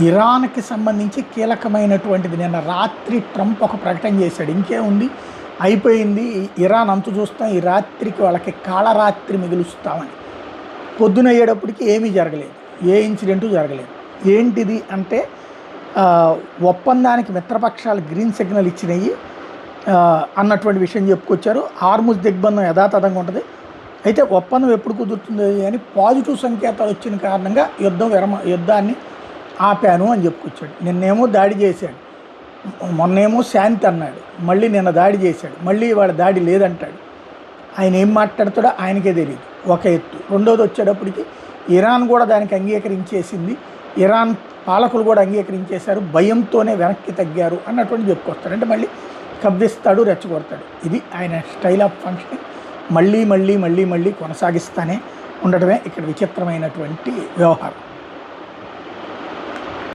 ఇరాన్కి సంబంధించి కీలకమైనటువంటిది. నిన్న రాత్రి ట్రంప్ ఒక ప్రకటన చేశాడు, ఇంకేముంది అయిపోయింది, ఇరాన్ అంతు చూస్తాం, ఈ రాత్రికి వాళ్ళకి కాళరాత్రి మిగులుస్తామని. పొద్దున అయ్యేటప్పటికి ఏమీ జరగలేదు, ఏ ఇన్సిడెంటు జరగలేదు. ఏంటిది అంటే ఒప్పందానికి మిత్రపక్షాలు గ్రీన్ సిగ్నల్ ఇచ్చినాయి అన్నటువంటి విషయం చెప్పుకొచ్చారు. హార్ముజ్ దిగ్బంధం యథాతథంగా ఉంటుంది, అయితే ఒప్పందం ఎప్పుడు కుదురుతుంది అని పాజిటివ్ సంకేతాలు వచ్చిన కారణంగా యుద్ధాన్ని ఆపాను అని చెప్పుకొచ్చాడు. నిన్నేమో దాడి చేశాడు, మొన్నేమో శాంతి అన్నాడు, మళ్ళీ నిన్న దాడి చేశాడు, మళ్ళీ వాడు దాడి లేదంటాడు. ఆయన ఏం మాట్లాడతాడో ఆయనకే తెలియదు, ఒక ఎత్తు. రెండోది వచ్చేటప్పటికి ఇరాన్ కూడా దానికి అంగీకరించేసింది, ఇరాన్ పాలకులు కూడా అంగీకరించేశారు, భయంతోనే వెనక్కి తగ్గారు అన్నటువంటి చెప్పుకొస్తాడు. అంటే మళ్ళీ కవ్విస్తాడు, రెచ్చగొడతాడు. ఇది ఆయన స్టైల్ ఆఫ్ ఫంక్షన్. మళ్ళీ మళ్ళీ మళ్ళీ మళ్ళీ కొనసాగిస్తానే ఉండటమే ఇక్కడ విచిత్రమైనటువంటి వ్యవహారం.